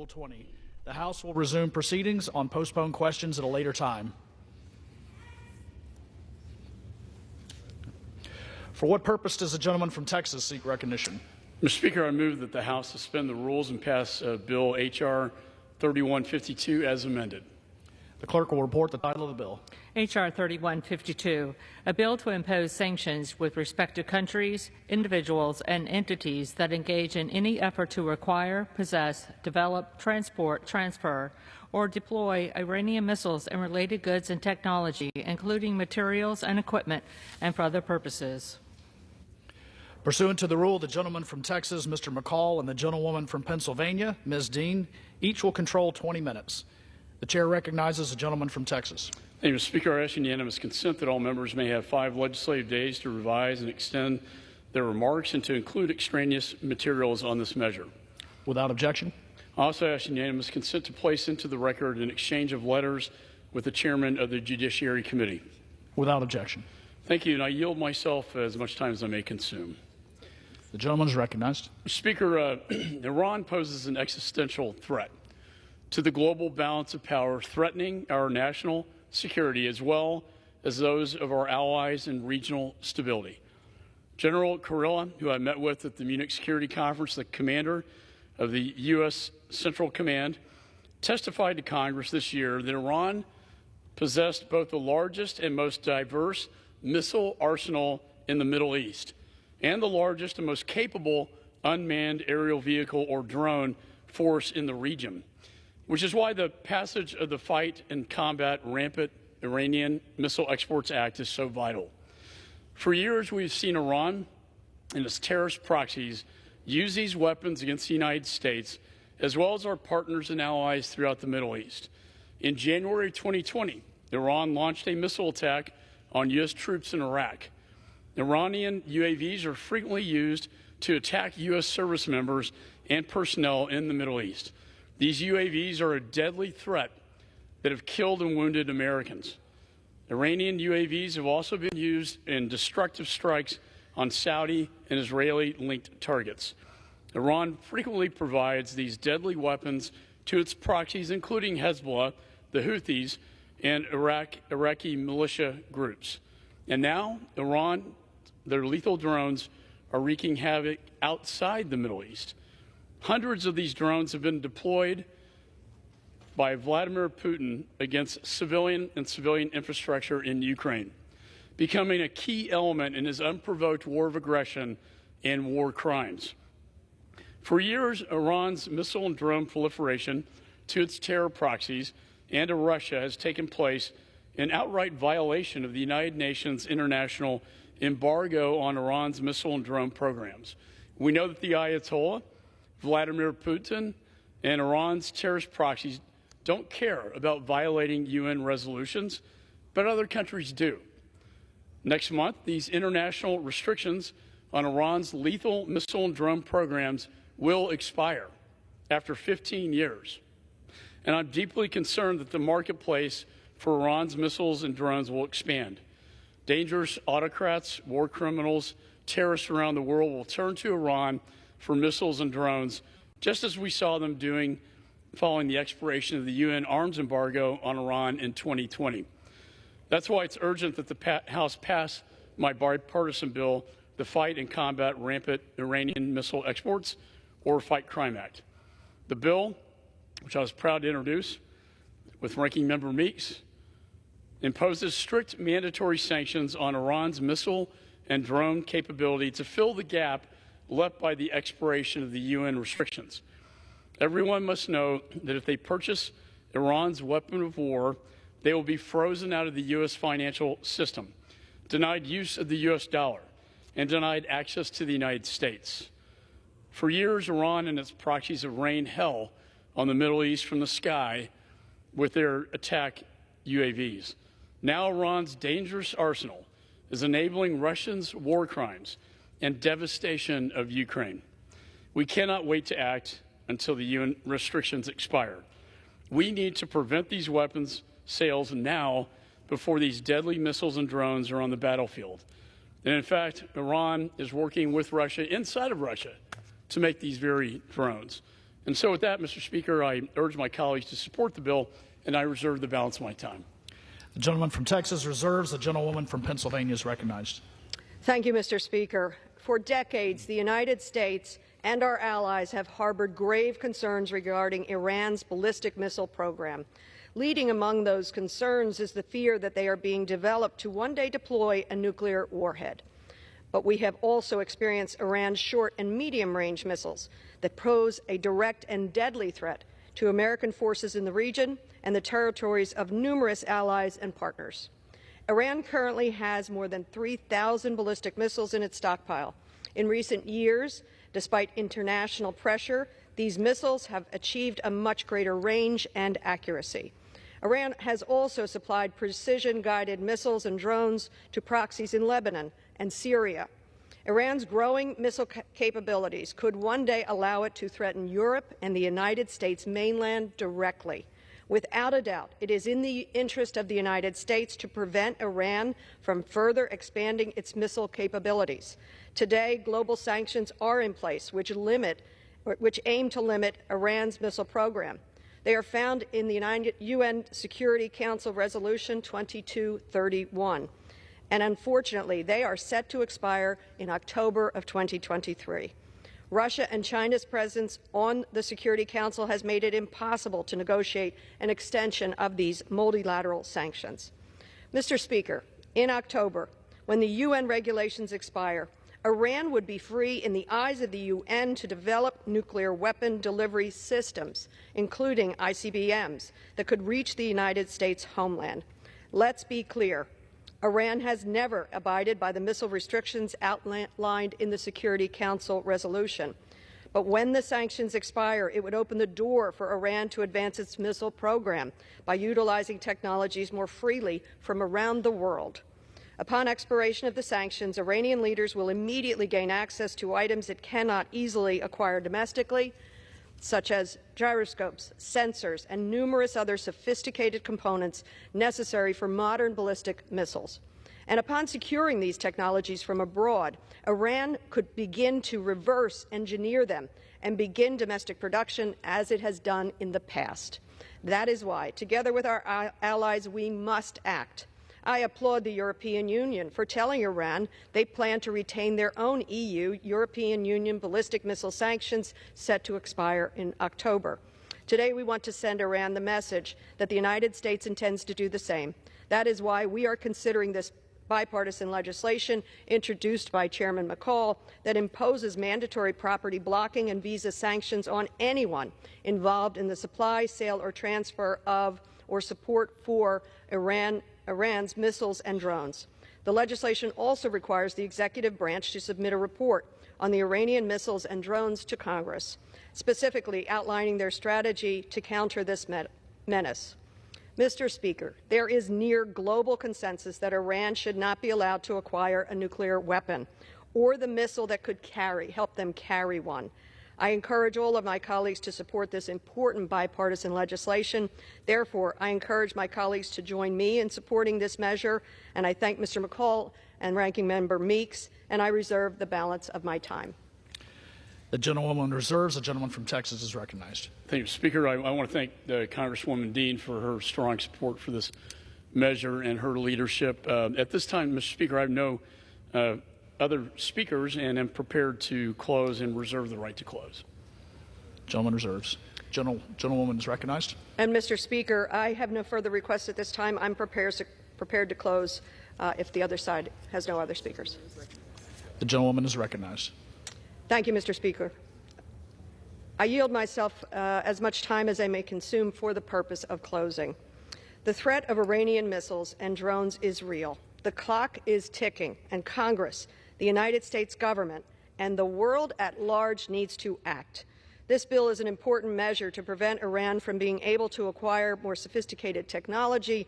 20. The House will resume proceedings on postponed questions at a later time. For what purpose does the gentleman from Texas seek recognition? Mr. Speaker, I move that the House suspend the rules and pass Bill H.R. 3152 as amended. The clerk will report the title of the bill. H.R. 3152, a bill to impose sanctions with respect to countries, individuals, and entities that engage in any effort to acquire, possess, develop, transport, transfer, or deploy Iranian missiles and related goods and technology, including materials and equipment, and for other purposes. Pursuant to the rule, the gentleman from Texas, Mr. McCall, and the gentlewoman from Pennsylvania, Ms. Dean, each will control 20 minutes. The chair recognizes the gentleman from Texas. Thank you, Mr. Speaker. I ask unanimous consent that all members may have 5 legislative days to revise and extend their remarks and to include extraneous materials on this measure. Without objection. I also ask unanimous consent to place into the record an exchange of letters with the chairman of the Judiciary Committee. Without objection. Thank you, and I yield myself as much time as I may consume. The gentleman is recognized. Mr. Speaker, Iran poses an existential threat to the global balance of power, threatening our national security as well as those of our allies and regional stability. General Kurilla, who I met with at the Munich Security Conference, the commander of the U.S. Central Command, testified to Congress this year that Iran possessed both the largest and most diverse missile arsenal in the Middle East and the largest and most capable unmanned aerial vehicle or drone force in the region, which is why the passage of the Fight and Combat Rampant Iranian Missile Exports Act is so vital. For years, we've seen Iran and its terrorist proxies use these weapons against the United States, as well as our partners and allies throughout the Middle East. In January 2020, Iran launched a missile attack on U.S. troops in Iraq. Iranian UAVs are frequently used to attack U.S. service members and personnel in the Middle East. These UAVs are a deadly threat that have killed and wounded Americans. Iranian UAVs have also been used in destructive strikes on Saudi and Israeli-linked targets. Iran frequently provides these deadly weapons to its proxies, including Hezbollah, the Houthis, and Iraqi militia groups. And now, Iran, their lethal drones are wreaking havoc outside the Middle East. Hundreds of these drones have been deployed by Vladimir Putin against civilian infrastructure in Ukraine, becoming a key element in his unprovoked war of aggression and war crimes. For years, Iran's missile and drone proliferation to its terror proxies and to Russia has taken place in outright violation of the United Nations international embargo on Iran's missile and drone programs. We know that the Ayatollah, Vladimir Putin, and Iran's terrorist proxies don't care about violating UN resolutions, but other countries do. Next month, these international restrictions on Iran's lethal missile and drone programs will expire after 15 years. And I'm deeply concerned that the marketplace for Iran's missiles and drones will expand. Dangerous autocrats, war criminals, terrorists around the world will turn to Iran for missiles and drones, just as we saw them doing following the expiration of the UN arms embargo on Iran in 2020. That's why it's urgent that the House pass my bipartisan bill, the Fight and Combat Rampant Iranian Missile Exports, or Fight Crime Act. The bill, which I was proud to introduce with Ranking Member Meeks, imposes strict mandatory sanctions on Iran's missile and drone capability to fill the gap left by the expiration of the UN restrictions. Everyone must know that if they purchase Iran's weapon of war, they will be frozen out of the U.S. financial system, denied use of the U.S. dollar, and denied access to the United States. For years, Iran and its proxies have rained hell on the Middle East from the sky with their attack UAVs. Now Iran's dangerous arsenal is enabling Russians' war crimes and devastation of Ukraine. We cannot wait to act until the UN restrictions expire. We need to prevent these weapons sales now before these deadly missiles and drones are on the battlefield. And in fact, Iran is working with Russia inside of Russia to make these very drones. And so with that, Mr. Speaker, I urge my colleagues to support the bill, and I reserve the balance of my time. The gentleman from Texas reserves. The gentlewoman from Pennsylvania is recognized. Thank you, Mr. Speaker. For decades, the United States and our allies have harbored grave concerns regarding Iran's ballistic missile program. Leading among those concerns is the fear that they are being developed to one day deploy a nuclear warhead. But we have also experienced Iran's short and medium-range missiles that pose a direct and deadly threat to American forces in the region and the territories of numerous allies and partners. Iran currently has more than 3,000 ballistic missiles in its stockpile. In recent years, despite international pressure, these missiles have achieved a much greater range and accuracy. Iran has also supplied precision-guided missiles and drones to proxies in Lebanon and Syria. Iran's growing missile capabilities could one day allow it to threaten Europe and the United States mainland directly. Without a doubt, it is in the interest of the United States to prevent Iran from further expanding its missile capabilities. Today, global sanctions are in place which aim to limit Iran's missile program. They are found in the UN Security Council Resolution 2231. And unfortunately, they are set to expire in October of 2023. Russia and China's presence on the Security Council has made it impossible to negotiate an extension of these multilateral sanctions. Mr. Speaker, in October, when the UN regulations expire, Iran would be free in the eyes of the UN to develop nuclear weapon delivery systems, including ICBMs, that could reach the United States homeland. Let's be clear. Iran has never abided by the missile restrictions outlined in the Security Council resolution. But when the sanctions expire, it would open the door for Iran to advance its missile program by utilizing technologies more freely from around the world. Upon expiration of the sanctions, Iranian leaders will immediately gain access to items it cannot easily acquire domestically, such as gyroscopes, sensors, and numerous other sophisticated components necessary for modern ballistic missiles. And upon securing these technologies from abroad, Iran could begin to reverse engineer them and begin domestic production as it has done in the past. That is why, together with our allies, we must act. I applaud the European Union for telling Iran they plan to retain their own European Union ballistic missile sanctions set to expire in October. Today, we want to send Iran the message that the United States intends to do the same. That is why we are considering this bipartisan legislation introduced by Chairman McCall that imposes mandatory property blocking and visa sanctions on anyone involved in the supply, sale, or transfer of or support for Iran's missiles and drones. The legislation also requires the executive branch to submit a report on the Iranian missiles and drones to Congress, specifically outlining their strategy to counter this menace. Mr. Speaker, there is near global consensus that Iran should not be allowed to acquire a nuclear weapon or the missile that could help them carry one. I encourage all of my colleagues to support this important bipartisan legislation. Therefore, I encourage my colleagues to join me in supporting this measure, and I thank Mr. McCall and Ranking Member Meeks, and I reserve the balance of my time. The gentlewoman reserves. The gentleman from Texas is recognized. Thank you, Speaker. I want to thank Congresswoman Dean for her strong support for this measure and her leadership. At this time, Mr. Speaker, I have no other speakers and am prepared to close and reserve the right to close. Gentleman reserves. Gentlewoman is recognized. And Mr. Speaker, I have no further requests at this time. I'm prepared to close if the other side has no other speakers. The gentlewoman is recognized. Thank you, Mr. Speaker. I yield myself as much time as I may consume for the purpose of closing. The threat of Iranian missiles and drones is real. The clock is ticking, and Congress, the United States government, and the world at large needs to act. This bill is an important measure to prevent Iran from being able to acquire more sophisticated technology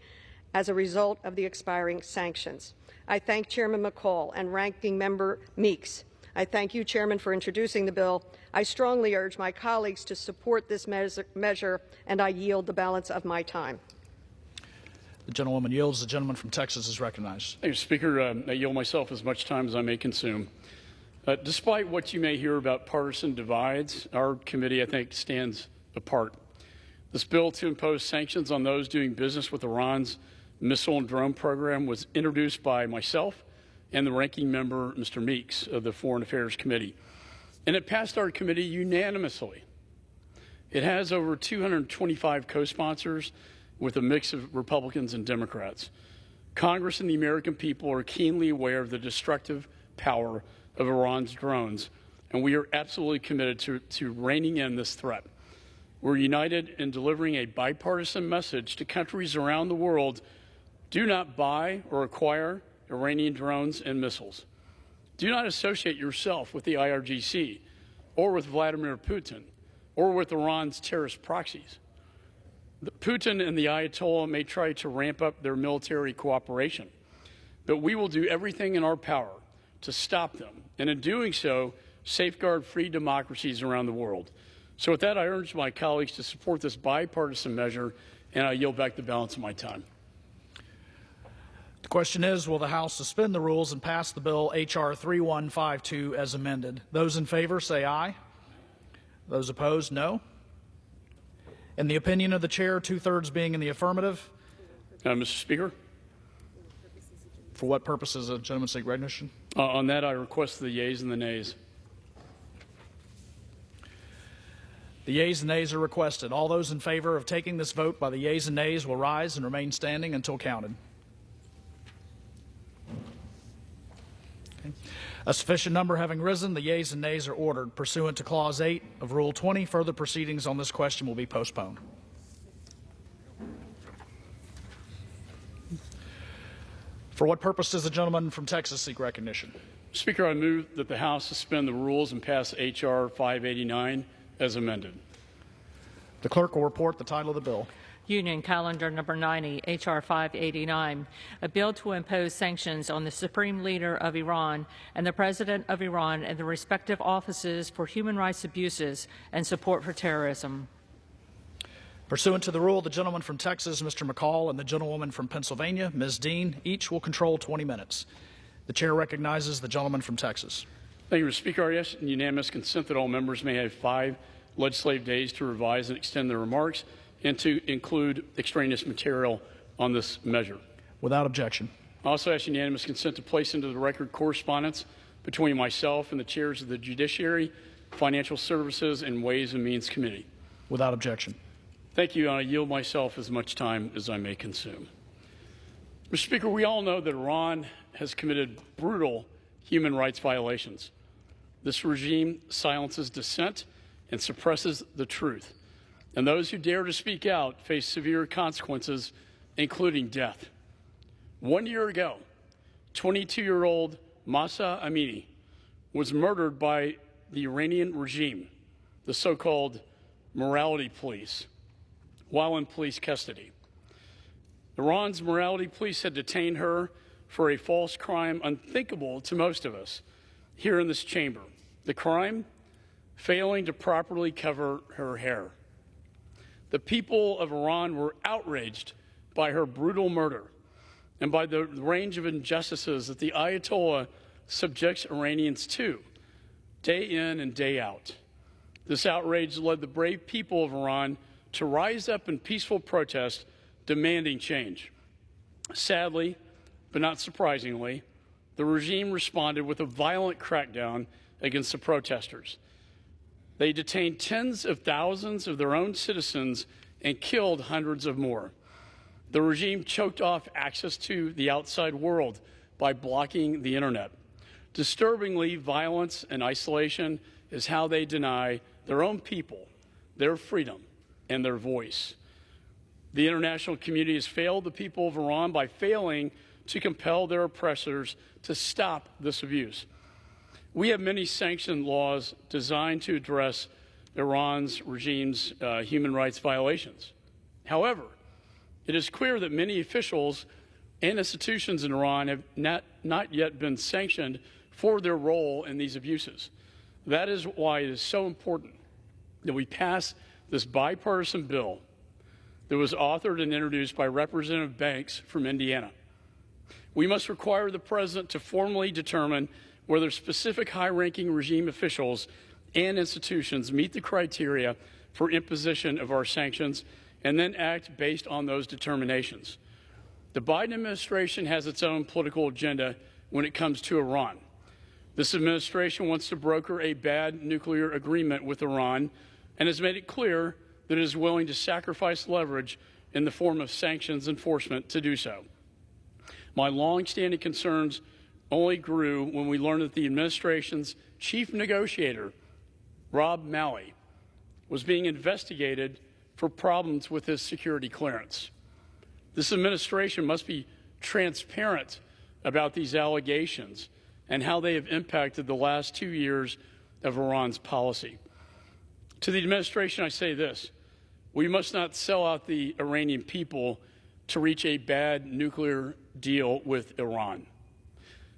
as a result of the expiring sanctions. I thank Chairman McCall and Ranking Member Meeks. I thank you, Chairman, for introducing the bill. I strongly urge my colleagues to support this measure, and I yield the balance of my time. The gentlewoman yields. The gentleman from Texas is recognized. Thank you, Speaker. I yield myself as much time as I may consume. Despite what you may hear about partisan divides, our committee, I think, stands apart. This bill to impose sanctions on those doing business with Iran's missile and drone program was introduced by myself and the ranking member, Mr. Meeks, of the Foreign Affairs Committee. And it passed our committee unanimously. It has over 225 co-sponsors with a mix of Republicans and Democrats. Congress and the American people are keenly aware of the destructive power of Iran's drones, and we are absolutely committed to reining in this threat. We're united in delivering a bipartisan message to countries around the world: do not buy or acquire Iranian drones and missiles. Do not associate yourself with the IRGC or with Vladimir Putin or with Iran's terrorist proxies. Putin and the Ayatollah may try to ramp up their military cooperation, but we will do everything in our power to stop them, and in doing so, safeguard free democracies around the world. So with that, I urge my colleagues to support this bipartisan measure, and I yield back the balance of my time. The question is, will the House suspend the rules and pass the bill H.R. 3152 as amended? Those in favor say aye. Those opposed, no. In the opinion of the chair, 2/3 being in the affirmative. Mr. Speaker? For what purposes, a gentleman seek recognition? On that, I request the yeas and the nays. The yeas and nays are requested. All those in favor of taking this vote by the yeas and nays will rise and remain standing until counted. Okay. A sufficient number having risen, the yeas and nays are ordered. Pursuant to Clause 8 of Rule 20, further proceedings on this question will be postponed. For what purpose does the gentleman from Texas seek recognition? Speaker, I move that the House suspend the rules and pass H.R. 589 as amended. The clerk will report the title of the bill. Union Calendar Number 90, H.R. 589, a bill to impose sanctions on the Supreme Leader of Iran and the President of Iran and the respective offices for human rights abuses and support for terrorism. Pursuant to the rule, the gentleman from Texas, Mr. McCall, and the gentlewoman from Pennsylvania, Ms. Dean, each will control 20 minutes. The chair recognizes the gentleman from Texas. Thank you, Mr. Speaker. I ask in unanimous consent that all members may have 5 legislative days to revise and extend their remarks and to include extraneous material on this measure. Without objection. I also ask unanimous consent to place into the record correspondence between myself and the chairs of the Judiciary, Financial Services, and Ways and Means Committee. Without objection. Thank you, and I yield myself as much time as I may consume. Mr. Speaker, we all know that Iran has committed brutal human rights violations. This regime silences dissent and suppresses the truth. And those who dare to speak out face severe consequences, including death. 1 year ago, 22-year-old Mahsa Amini was murdered by the Iranian regime, the so-called morality police, while in police custody. Iran's morality police had detained her for a false crime unthinkable to most of us here in this chamber. The crime? Failing to properly cover her hair. The people of Iran were outraged by her brutal murder and by the range of injustices that the Ayatollah subjects Iranians to, day in and day out. This outrage led the brave people of Iran to rise up in peaceful protest, demanding change. Sadly, but not surprisingly, the regime responded with a violent crackdown against the protesters. They detained tens of thousands of their own citizens and killed hundreds of more. The regime choked off access to the outside world by blocking the internet. Disturbingly, violence and isolation is how they deny their own people their freedom and their voice. The international community has failed the people of Iran by failing to compel their oppressors to stop this abuse. We have many sanctioned laws designed to address Iran's regime's human rights violations. However, it is clear that many officials and institutions in Iran have not yet been sanctioned for their role in these abuses. That is why it is so important that we pass this bipartisan bill that was authored and introduced by Representative Banks from Indiana. We must require the President to formally determine whether specific high-ranking regime officials and institutions meet the criteria for imposition of our sanctions, and then act based on those determinations. The Biden administration has its own political agenda when it comes to Iran. This administration wants to broker a bad nuclear agreement with Iran and has made it clear that it is willing to sacrifice leverage in the form of sanctions enforcement to do so. My long-standing concerns only grew when we learned that the administration's chief negotiator, Rob Malley, was being investigated for problems with his security clearance. This administration must be transparent about these allegations and how they have impacted the last 2 years of Iran's policy. To the administration, I say this: we must not sell out the Iranian people to reach a bad nuclear deal with Iran.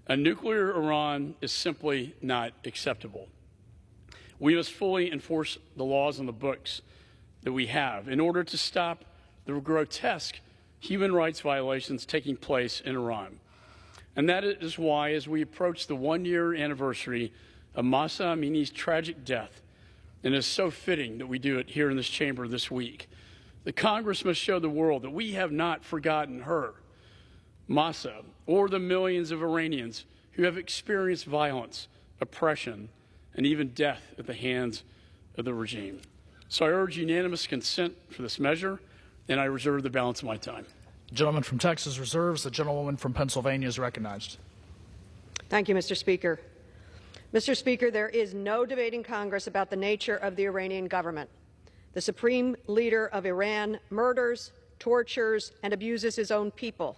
A nuclear Iran is simply not acceptable. We must fully enforce the laws on the books that we have in order to stop the grotesque human rights violations taking place in Iran. And that is why, as we approach the one-year anniversary of Mahsa Amini's tragic death, and it's so fitting that we do it here in this chamber this week, the Congress must show the world that we have not forgotten her, Mahsa, or the millions of Iranians who have experienced violence, oppression, and even death at the hands of the regime. So I urge unanimous consent for this measure, and I reserve the balance of my time. The gentleman from Texas reserves. The gentlewoman from Pennsylvania is recognized. Thank you, Mr. Speaker. Mr. Speaker, there is no debate in Congress about the nature of the Iranian government. The supreme leader of Iran murders, tortures, and abuses his own people.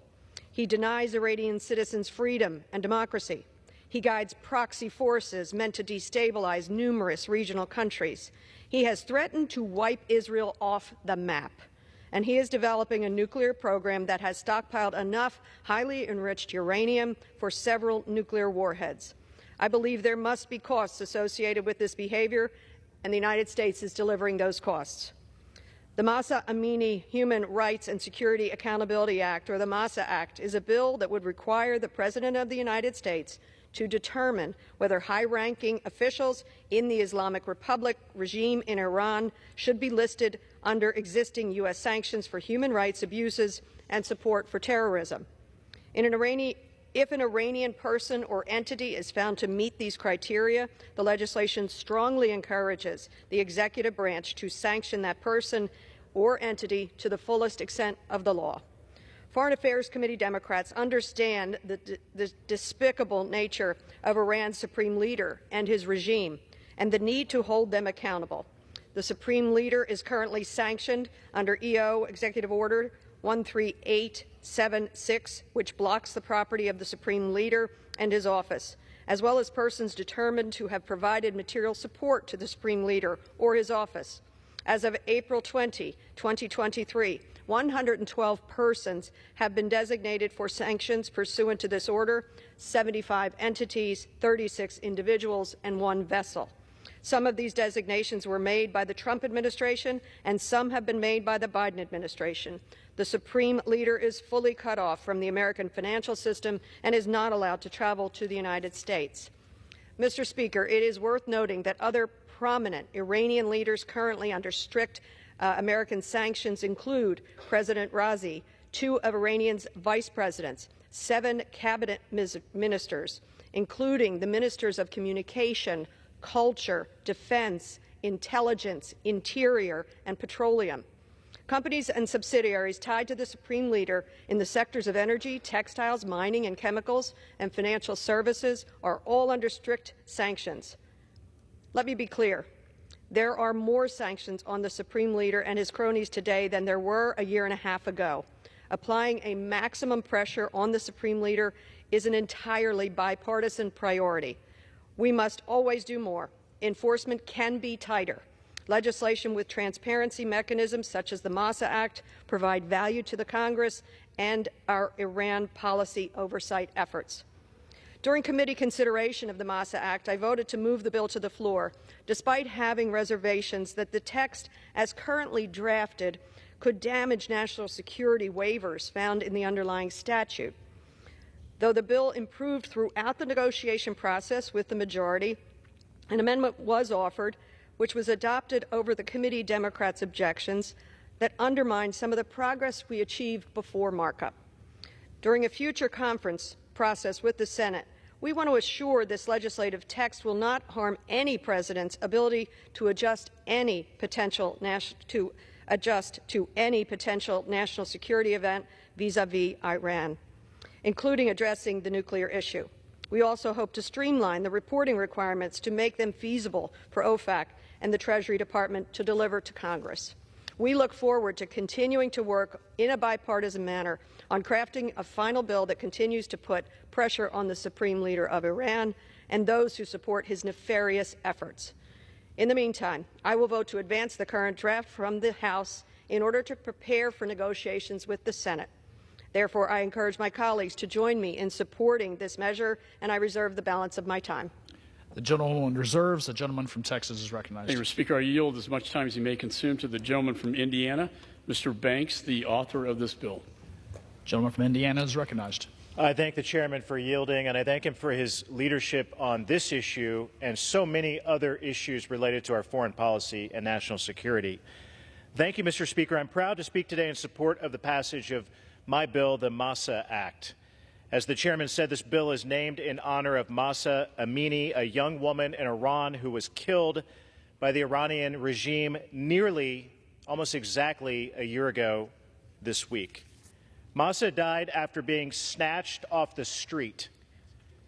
He denies Iranian citizens freedom and democracy. He guides proxy forces meant to destabilize numerous regional countries. He has threatened to wipe Israel off the map. And he is developing a nuclear program that has stockpiled enough highly enriched uranium for several nuclear warheads. I believe there must be costs associated with this behavior, and the United States is delivering those costs. The Mahsa Amini Human Rights and Security Accountability Act, or the Mahsa Act, is a bill that would require the President of the United States to determine whether high-ranking officials in the Islamic Republic regime in Iran should be listed under existing U.S. sanctions for human rights abuses and support for terrorism. If an Iranian person or entity is found to meet these criteria, the legislation strongly encourages the executive branch to sanction that person or entity to the fullest extent of the law. Foreign Affairs Committee Democrats understand the despicable nature of Iran's supreme leader and his regime and the need to hold them accountable. The supreme leader is currently sanctioned under EO Executive Order 13876, which blocks the property of the supreme leader and his office, as well as persons determined to have provided material support to the supreme leader or his office. As of April 20, 2023, 112 persons have been designated for sanctions pursuant to this order, 75 entities, 36 individuals, and 1 vessel. Some of these designations were made by the Trump administration, and some have been made by the Biden administration. The supreme leader is fully cut off from the American financial system and is not allowed to travel to the United States. Mr. Speaker, it is worth noting that other prominent Iranian leaders currently under strict American sanctions include President Raisi, 2 of Iranian's vice presidents, 7 cabinet ministers, including the ministers of communication, culture, defense, intelligence, interior, and petroleum. Companies and subsidiaries tied to the supreme leader in the sectors of energy, textiles, mining and chemicals, and financial services are all under strict sanctions. Let me be clear. There are more sanctions on the supreme leader and his cronies today than there were a year and a half ago. Applying a maximum pressure on the supreme leader is an entirely bipartisan priority. We must always do more. Enforcement can be tighter. Legislation with transparency mechanisms such as the Mahsa Act provide value to the Congress and our Iran policy oversight efforts. During committee consideration of the Mahsa Act, I voted to move the bill to the floor, despite having reservations that the text, as currently drafted, could damage national security waivers found in the underlying statute. Though the bill improved throughout the negotiation process with the majority, an amendment was offered, which was adopted over the committee Democrats' objections, that undermined some of the progress we achieved before markup. During a future conference process with the Senate, we want to assure this legislative text will not harm any president's ability to adjust to any potential national security event vis-a-vis Iran, including addressing the nuclear issue. We also hope to streamline the reporting requirements to make them feasible for OFAC and the Treasury Department to deliver to Congress. We look forward to continuing to work in a bipartisan manner on crafting a final bill that continues to put pressure on the Supreme Leader of Iran and those who support his nefarious efforts. In the meantime, I will vote to advance the current draft from the House in order to prepare for negotiations with the Senate. Therefore, I encourage my colleagues to join me in supporting this measure, and I reserve the balance of my time. The gentleman reserves. The gentleman from Texas is recognized. Thank you, Mr. Speaker. I yield as much time as you may consume to the gentleman from Indiana, Mr. Banks, the author of this bill. Gentleman from Indiana is recognized. I thank the chairman for yielding, and I thank him for his leadership on this issue and so many other issues related to our foreign policy and national security. Thank you, Mr. Speaker. I'm proud to speak today in support of the passage of my bill, the Mahsa Act. As the chairman said, this bill is named in honor of Mahsa Amini, a young woman in Iran who was killed by the Iranian regime nearly, almost exactly a year ago this week. Mahsa died after being snatched off the street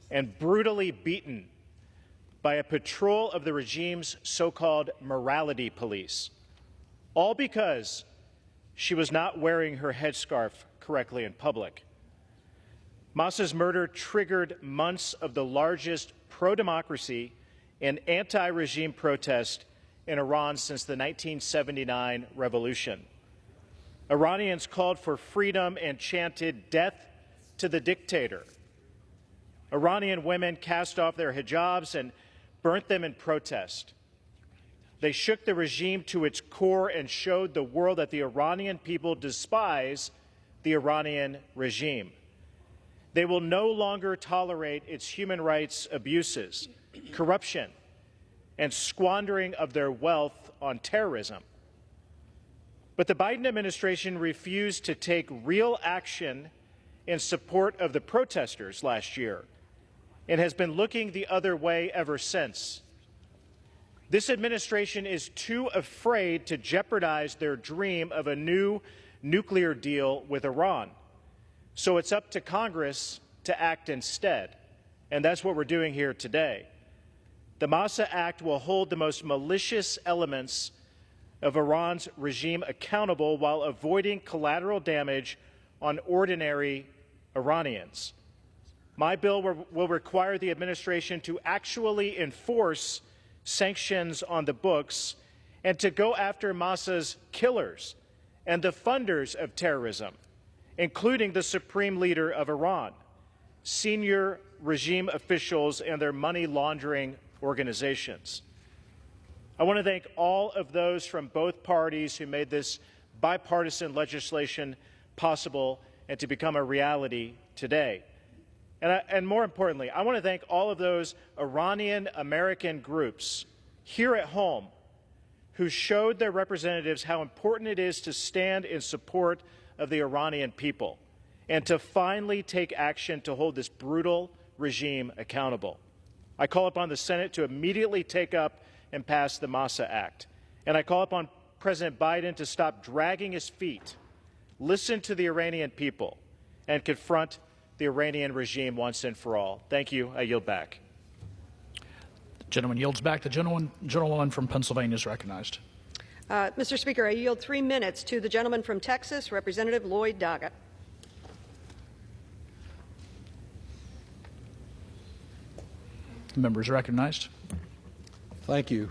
and brutally beaten by a patrol of the regime's so-called morality police, all because she was not wearing her headscarf correctly in public. Mahsa's murder triggered months of the largest pro-democracy and anti-regime protest in Iran since the 1979 revolution. Iranians called for freedom and chanted death to the dictator. Iranian women cast off their hijabs and burnt them in protest. They shook the regime to its core and showed the world that the Iranian people despise the Iranian regime. They will no longer tolerate its human rights abuses, corruption, and squandering of their wealth on terrorism. But the Biden administration refused to take real action in support of the protesters last year and has been looking the other way ever since. This administration is too afraid to jeopardize their dream of a new nuclear deal with Iran. So it's up to Congress to act instead, and that's what we're doing here today. The Mahsa Act will hold the most malicious elements of Iran's regime accountable while avoiding collateral damage on ordinary Iranians. My bill will require the administration to actually enforce sanctions on the books and to go after Mahsa's killers and the funders of terrorism, including the supreme leader of Iran, senior regime officials, and their money laundering organizations. I want to thank all of those from both parties who made this bipartisan legislation possible and to become a reality today. And more importantly, I want to thank all of those Iranian American groups here at home who showed their representatives how important it is to stand in support of the Iranian people and to finally take action to hold this brutal regime accountable. I call upon the Senate to immediately take up and pass the Mahsa Act. And I call upon President Biden to stop dragging his feet, listen to the Iranian people, and confront the Iranian regime once and for all. Thank you. I yield back. The gentleman yields back. The gentlewoman from Pennsylvania is recognized. Mr. Speaker, I yield 3 minutes to the gentleman from Texas, Representative Lloyd Doggett. The member is recognized. Thank you.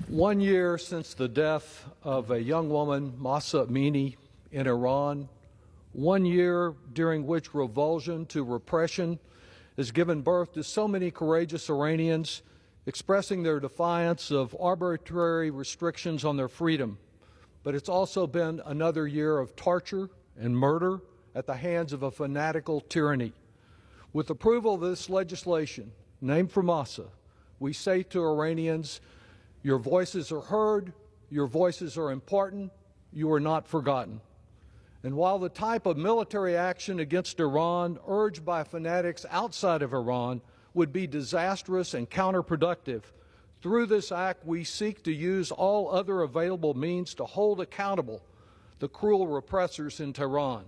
1 year since the death of a young woman, Mahsa Amini, in Iran, 1 year during which revulsion to repression has given birth to so many courageous Iranians expressing their defiance of arbitrary restrictions on their freedom. But it's also been another year of torture and murder at the hands of a fanatical tyranny. With approval of this legislation, named for Mahsa, we say to Iranians, your voices are heard, your voices are important, you are not forgotten. And while the type of military action against Iran urged by fanatics outside of Iran would be disastrous and counterproductive, through this act we seek to use all other available means to hold accountable the cruel repressors in Tehran.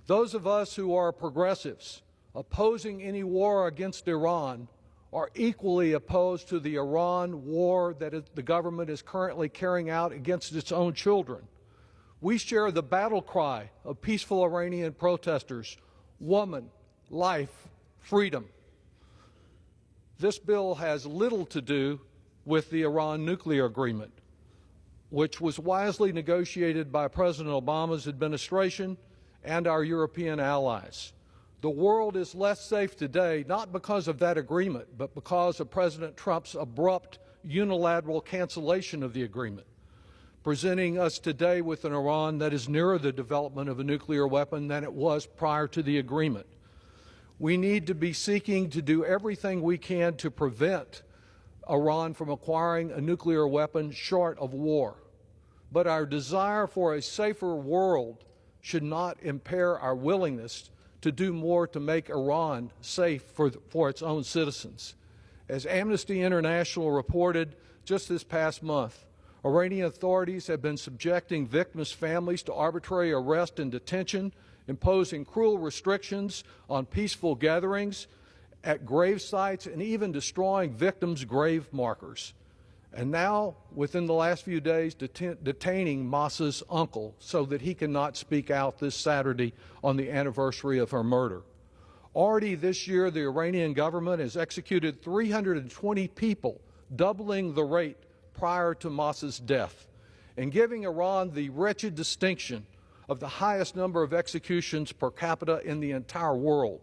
Those of us who are progressives, opposing any war against Iran, are equally opposed to the Iran war that the government is currently carrying out against its own children. We share the battle cry of peaceful Iranian protesters, woman, life, freedom. This bill has little to do with the Iran nuclear agreement, which was wisely negotiated by President Obama's administration and our European allies. The world is less safe today, not because of that agreement, but because of President Trump's abrupt unilateral cancellation of the agreement, presenting us today with an Iran that is nearer the development of a nuclear weapon than it was prior to the agreement. We need to be seeking to do everything we can to prevent Iran from acquiring a nuclear weapon short of war. But our desire for a safer world should not impair our willingness to do more to make Iran safe for its own citizens. As Amnesty International reported just this past month, Iranian authorities have been subjecting victims' families to arbitrary arrest and detention, imposing cruel restrictions on peaceful gatherings at grave sites, and even destroying victims' grave markers. And now, within the last few days, detaining Mahsa's uncle so that he cannot speak out this Saturday on the anniversary of her murder. Already this year, the Iranian government has executed 320 people, doubling the rate prior to Mahsa's death, and giving Iran the wretched distinction of the highest number of executions per capita in the entire world.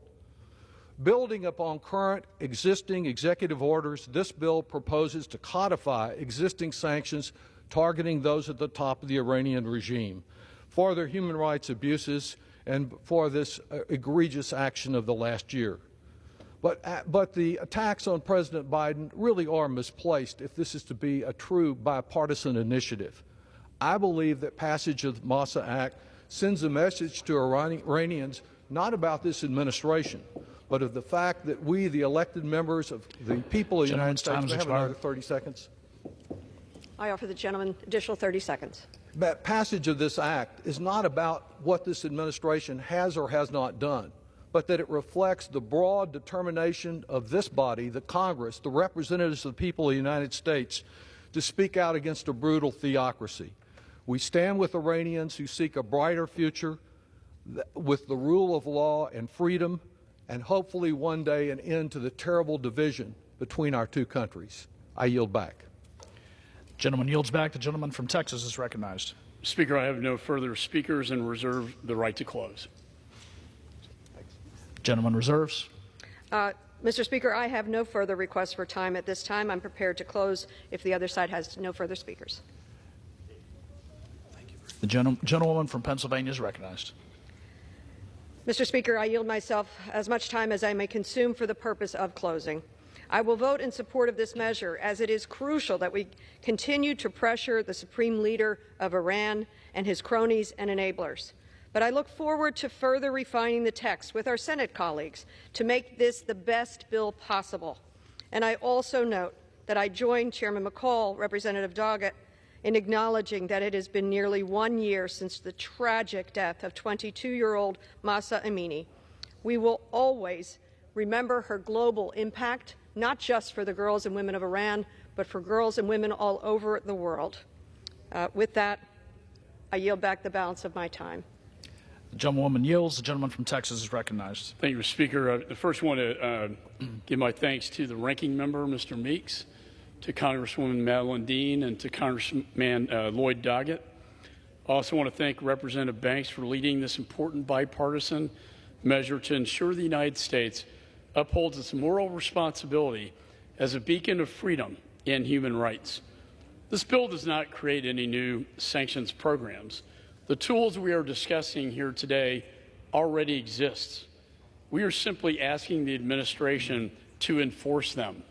Building upon current existing executive orders, this bill proposes to codify existing sanctions targeting those at the top of the Iranian regime for their human rights abuses and for this egregious action of the last year. But the attacks on President Biden really are misplaced if this is to be a true bipartisan initiative. I believe that passage of the Mahsa Act sends a message to Iranians not about this administration, but of the fact that we, the elected members of the people of the United States, may I have another 30 seconds? I offer the gentleman additional 30 seconds. That passage of this act is not about what this administration has or has not done, but that it reflects the broad determination of this body, the Congress, the representatives of the people of the United States, to speak out against a brutal theocracy. We stand with Iranians who seek a brighter future with the rule of law and freedom, and hopefully one day an end to the terrible division between our two countries. I yield back. Gentleman yields back. The gentleman from Texas is recognized. Speaker, I have no further speakers and reserve the right to close. Gentleman reserves. Mr. Speaker, I have no further requests for time at this time. I'm prepared to close if the other side has no further speakers. The gentlewoman from Pennsylvania is recognized. Mr. Speaker, I yield myself as much time as I may consume for the purpose of closing. I will vote in support of this measure, as it is crucial that we continue to pressure the supreme leader of Iran and his cronies and enablers. But I look forward to further refining the text with our Senate colleagues to make this the best bill possible. And I also note that I join Chairman McCall, Representative Doggett, in acknowledging that it has been nearly 1 year since the tragic death of 22-year-old Mahsa Amini. We will always remember her global impact, not just for the girls and women of Iran, but for girls and women all over the world. With that, I yield back the balance of my time. The gentlewoman yields. The gentleman from Texas is recognized. Thank you, Mr. Speaker. I first want to give my thanks to the ranking member, Mr. Meeks, to Congresswoman Madeline Dean, and to Congressman Lloyd Doggett. I also want to thank Representative Banks for leading this important bipartisan measure to ensure the United States upholds its moral responsibility as a beacon of freedom and human rights. This bill does not create any new sanctions programs. The tools we are discussing here today already exist. We are simply asking the administration to enforce them.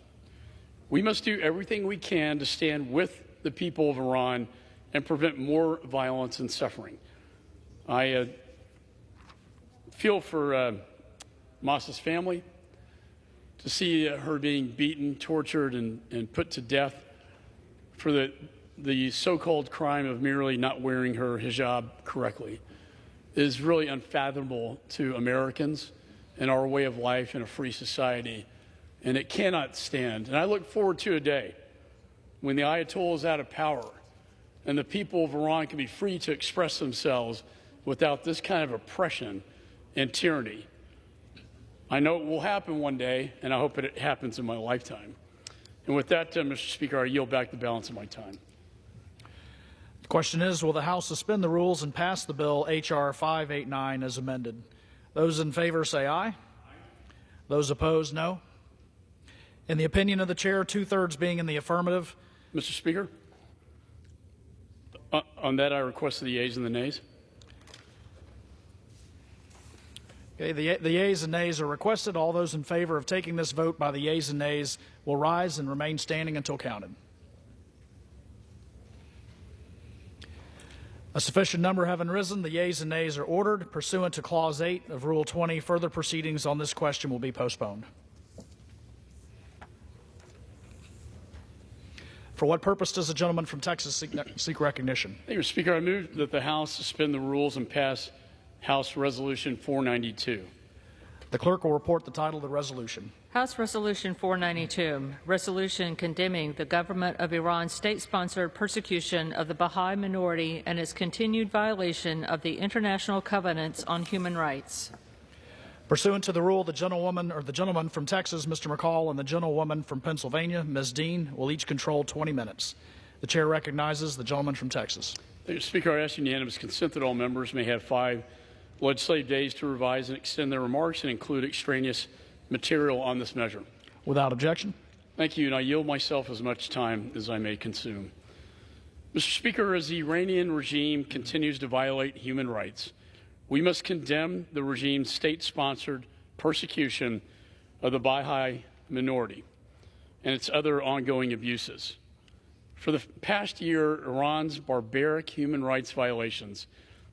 We must do everything we can to stand with the people of Iran and prevent more violence and suffering. I feel for Mahsa's family, to see her being beaten, tortured, and put to death for the so-called crime of merely not wearing her hijab correctly is really unfathomable to Americans and our way of life in a free society, and it cannot stand. And I look forward to a day when the Ayatollah is out of power and the people of Iran can be free to express themselves without this kind of oppression and tyranny. I know it will happen one day, and I hope it happens in my lifetime. And with that, Mr. Speaker, I yield back the balance of my time. The question is, will the House suspend the rules and pass the bill H.R. 589 as amended? Those in favor say aye. Those opposed, no. In the opinion of the chair, 2/3 being in the affirmative. Mr. Speaker, on that I request the yeas and the nays. Okay, the yeas and nays are requested. All those in favor of taking this vote by the yeas and nays will rise and remain standing until counted. A sufficient number having risen, the yeas and nays are ordered. Pursuant to Clause 8 of Rule 20, further proceedings on this question will be postponed. For what purpose does the gentleman from Texas seek recognition? Thank you, Mr. Speaker. I move that the House suspend the rules and pass House Resolution 492. The clerk will report the title of the resolution. House Resolution 492, resolution condemning the government of Iran's state-sponsored persecution of the Baha'i minority and its continued violation of the international covenants on human rights. Pursuant to the rule, the gentleman from Texas, Mr. McCall, and the gentlewoman from Pennsylvania, Ms. Dean, will each control 20 minutes. The chair recognizes the gentleman from Texas. Thank you, Speaker. I ask unanimous consent that all members may have 5 legislative days to revise and extend their remarks and include extraneous material on this measure. Without objection. Thank you, and I yield myself as much time as I may consume. Mr. Speaker, as the Iranian regime continues to violate human rights, we must condemn the regime's state-sponsored persecution of the Baha'i minority and its other ongoing abuses. For the past year, Iran's barbaric human rights violations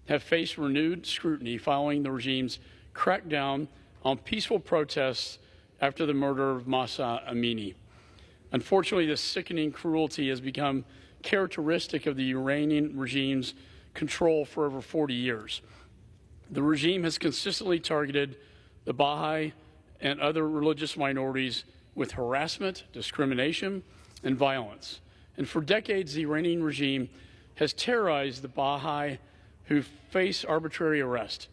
have faced renewed scrutiny following the regime's crackdown on peaceful protests after the murder of Mahsa Amini. Unfortunately, this sickening cruelty has become characteristic of the Iranian regime's control for over 40 years. The regime has consistently targeted the Baha'i and other religious minorities with harassment, discrimination, and violence. And for decades, the Iranian regime has terrorized the Baha'i who face arbitrary arrest,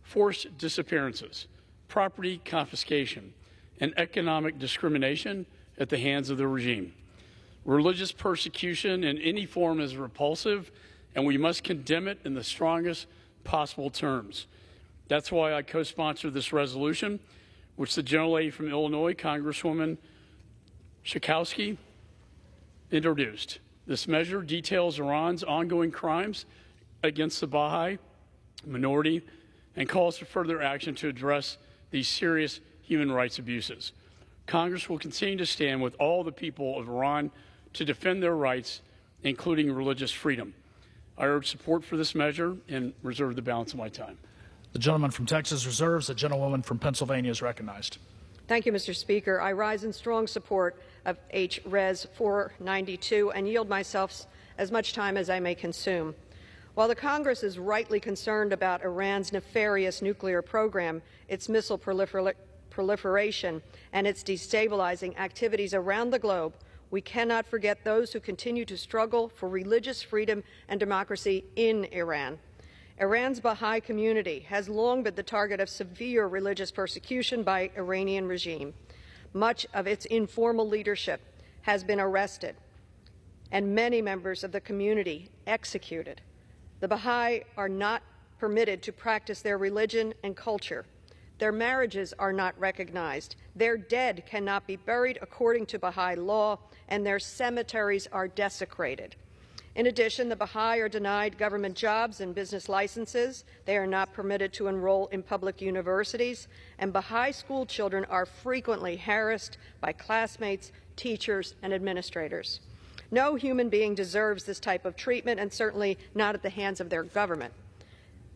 forced disappearances, property confiscation, and economic discrimination at the hands of the regime. Religious persecution in any form is repulsive, and we must condemn it in the strongest possible terms. That's why I co-sponsored this resolution, which the gentlelady from Illinois, Congresswoman Schakowsky, introduced. This measure details Iran's ongoing crimes against the Baha'i minority and calls for further action to address these serious human rights abuses. Congress will continue to stand with all the people of Iran to defend their rights, including religious freedom. I urge support for this measure and reserve the balance of my time. The gentleman from Texas reserves. The gentlewoman from Pennsylvania is recognized. Thank you, Mr. Speaker. I rise in strong support of H.Res. 492 and yield myself as much time as I may consume. While the Congress is rightly concerned about Iran's nefarious nuclear program, its missile proliferation, and its destabilizing activities around the globe, we cannot forget those who continue to struggle for religious freedom and democracy in Iran. Iran's Baha'i community has long been the target of severe religious persecution by Iranian regime. Much of its informal leadership has been arrested, and many members of the community executed. The Baha'i are not permitted to practice their religion and culture. Their marriages are not recognized. Their dead cannot be buried according to Baha'i law, and their cemeteries are desecrated. In addition, the Baha'i are denied government jobs and business licenses. They are not permitted to enroll in public universities, and Baha'i school children are frequently harassed by classmates, teachers, and administrators. No human being deserves this type of treatment, and certainly not at the hands of their government.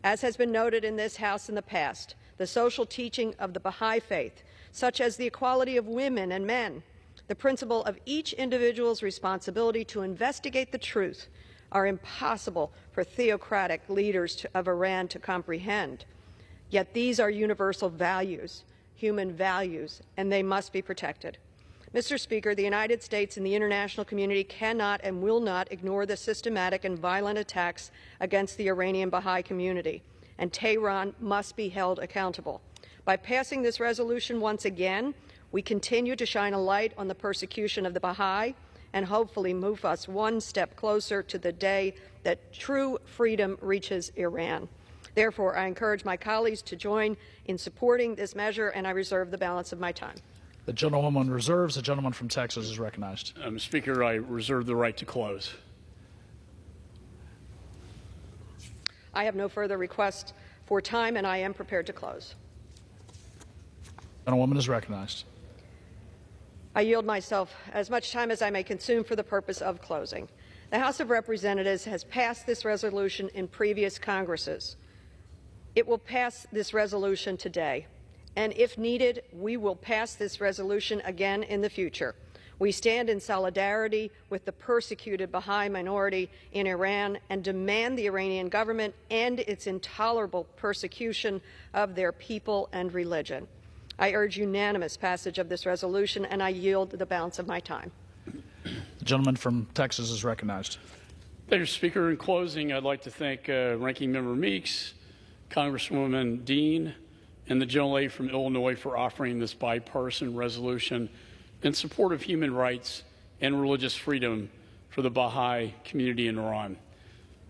As has been noted in this House in the past, the social teaching of the Baha'i faith, such as the equality of women and men, the principle of each individual's responsibility to investigate the truth, are impossible for theocratic leaders of Iran to comprehend. Yet these are universal values, human values, and they must be protected. Mr. Speaker, the United States and the international community cannot and will not ignore the systematic and violent attacks against the Iranian Baha'i community, and Tehran must be held accountable. By passing this resolution once again, we continue to shine a light on the persecution of the Baha'i and hopefully move us one step closer to the day that true freedom reaches Iran. Therefore, I encourage my colleagues to join in supporting this measure, and I reserve the balance of my time. The gentlewoman reserves. The gentleman from Texas is recognized. Mr. Speaker, I reserve the right to close. I have no further requests for time, and I am prepared to close. The gentlewoman is recognized. I yield myself as much time as I may consume for the purpose of closing. The House of Representatives has passed this resolution in previous Congresses. It will pass this resolution today, and if needed, we will pass this resolution again in the future. We stand in solidarity with the persecuted Baha'i minority in Iran and demand the Iranian government end its intolerable persecution of their people and religion. I urge unanimous passage of this resolution, and I yield the balance of my time. The gentleman from Texas is recognized. Thank you, Speaker. In closing, I'd like to thank Ranking Member Meeks, Congresswoman Dean, and the gentlelady from Illinois for offering this bipartisan resolution in support of human rights and religious freedom for the Baha'i community in Iran.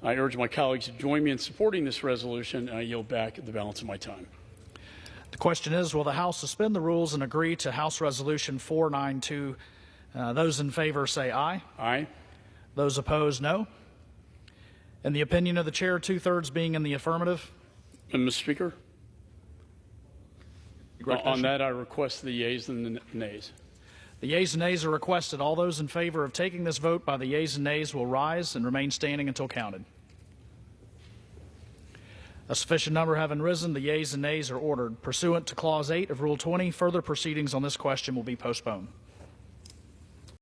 I urge my colleagues to join me in supporting this resolution, and I yield back the balance of my time. The question is, will the House suspend the rules and agree to House Resolution 492? Those in favor say aye. Aye. Those opposed, no. In the opinion of the chair, 2/3 being in the affirmative. And Mr. Speaker, on that I request the yeas and the nays. The yeas and nays are requested. All those in favor of taking this vote by the yeas and nays will rise and remain standing until counted. A sufficient number having risen, the yeas and nays are ordered. Pursuant to Clause 8 of Rule 20, further proceedings on this question will be postponed.